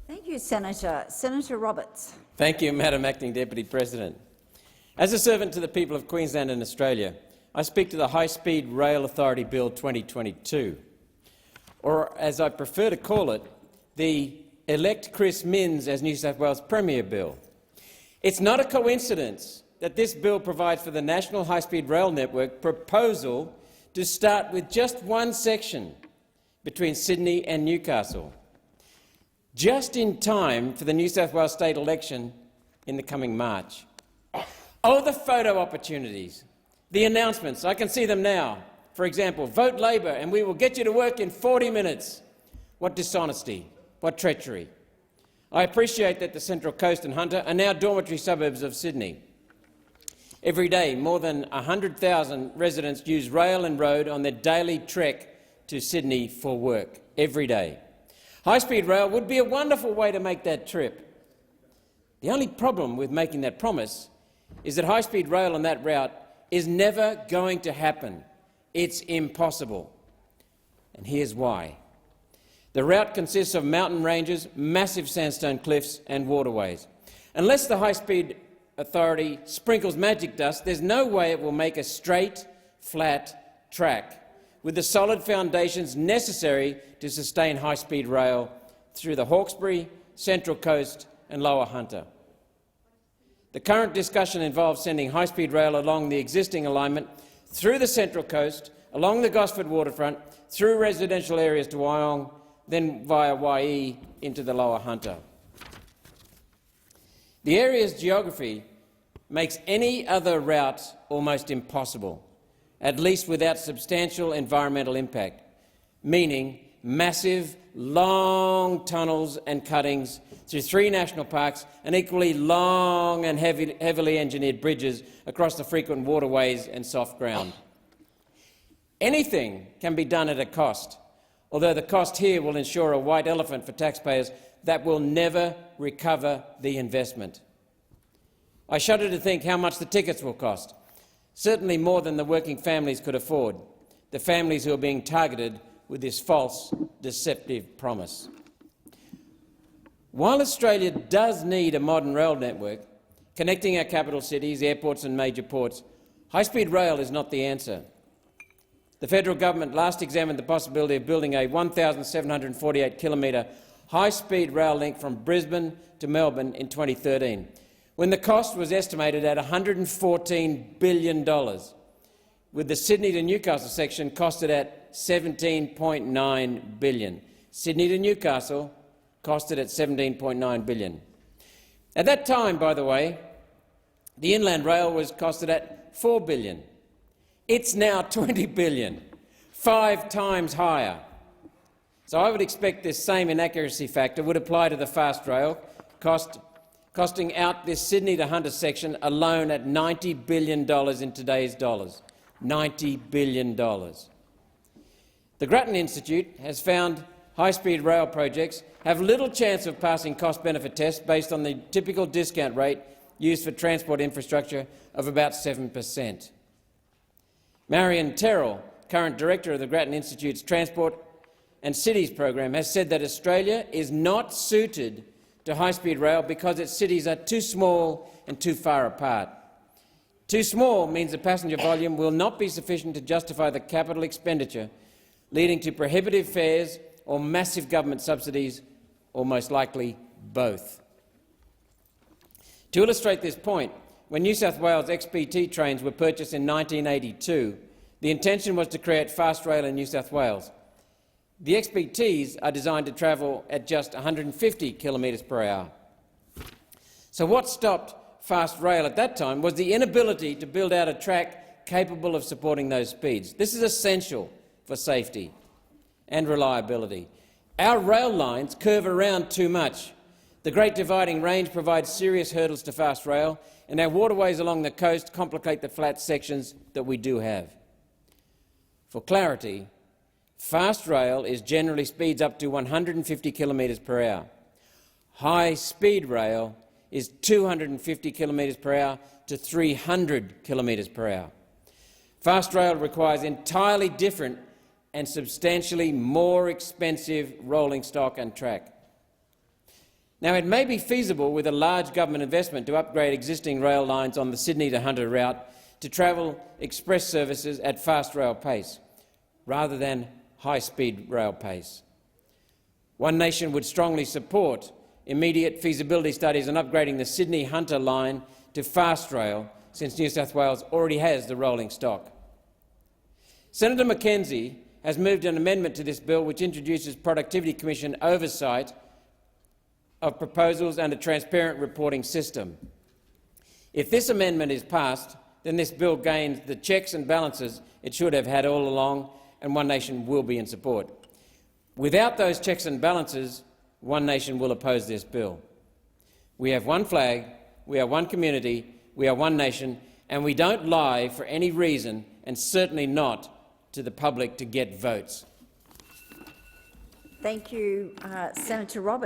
Thank you, Senator. Senator Roberts. Thank you, Madam Acting Deputy President. As a servant to the people of Queensland and Australia, I speak to the High Speed Rail Authority Bill 2022, or as I prefer to call it, the Elect Chris Minns as New South Wales Premier Bill. It's not a coincidence that this bill provides for the National High Speed Rail Network proposal to start with just one section between Sydney and Newcastle, just in time for the New South Wales state election in the coming March. Oh, the photo opportunities, the announcements, I can see them now. For example, vote Labor and we will get you to work in 40 minutes. What dishonesty, what treachery. I appreciate that the Central Coast and Hunter are now dormitory suburbs of Sydney. Every day, more than 100,000 residents use rail and road on their daily trek to Sydney for work, every day. High-speed rail would be a wonderful way to make that trip. The only problem with making that promise is that high-speed rail on that route is never going to happen. It's impossible. And here's why. The route consists of mountain ranges, massive sandstone cliffs and waterways. Unless the High-Speed Authority sprinkles magic dust, there's no way it will make a straight, flat track with the solid foundations necessary to sustain high-speed rail through the Hawkesbury, Central Coast and Lower Hunter. The current discussion involves sending high-speed rail along the existing alignment through the Central Coast, along the Gosford waterfront, through residential areas to Wyong, then via YE into the Lower Hunter. The area's geography makes any other route almost impossible, at least without substantial environmental impact, meaning massive, long tunnels and cuttings through 3 national parks and equally long and heavily engineered bridges across the frequent waterways and soft ground. Anything can be done at a cost, although the cost here will ensure a white elephant for taxpayers that will never recover the investment. I shudder to think how much the tickets will cost, certainly more than the working families could afford, the families who are being targeted with this false, deceptive promise. While Australia does need a modern rail network connecting our capital cities, airports and major ports, high-speed rail is not the answer. The federal government last examined the possibility of building a 1,748-kilometre high-speed rail link from Brisbane to Melbourne in 2013, when the cost was estimated at $114 billion, with the Sydney to Newcastle section costed at $17.9 billion. Sydney to Newcastle costed at $17.9 billion. At that time, by the way, the Inland Rail was costed at $4 billion. It's now $20 billion, 5 times higher. So I would expect this same inaccuracy factor would apply to the fast rail, costing out this Sydney to Hunter section alone at $90 billion in today's dollars. $90 billion. The Grattan Institute has found high-speed rail projects have little chance of passing cost-benefit tests based on the typical discount rate used for transport infrastructure of about 7%. Marion Terrell, current director of the Grattan Institute's Transport and Cities program, has said that Australia is not suited to high-speed rail because its cities are too small and too far apart. Too small means the passenger volume will not be sufficient to justify the capital expenditure, leading to prohibitive fares or massive government subsidies, or most likely both. To illustrate this point, when New South Wales XPT trains were purchased in 1982, the intention was to create fast rail in New South Wales. The XPTs are designed to travel at just 150 kilometres per hour. So what stopped fast rail at that time was the inability to build out a track capable of supporting those speeds. This is essential for safety and reliability. Our rail lines curve around too much. The Great Dividing Range provides serious hurdles to fast rail, and our waterways along the coast complicate the flat sections that we do have. For clarity, fast rail is generally speeds up to 150 kilometres per hour. High-speed rail is 250 kilometres per hour to 300 kilometres per hour. Fast rail requires entirely different and substantially more expensive rolling stock and track. Now, it may be feasible with a large government investment to upgrade existing rail lines on the Sydney to Hunter route to travel express services at fast rail pace, rather than high-speed rail pace. One Nation would strongly support immediate feasibility studies on upgrading the Sydney-Hunter line to fast rail, since New South Wales already has the rolling stock. Senator Mackenzie has moved an amendment to this bill which introduces Productivity Commission oversight of proposals and a transparent reporting system. If this amendment is passed, then this bill gains the checks and balances it should have had all along, and One Nation will be in support. Without those checks and balances, One Nation will oppose this bill. We have one flag, we are one community, we are One Nation, and we don't lie for any reason, and certainly not to the public to get votes. Thank you, Senator Roberts.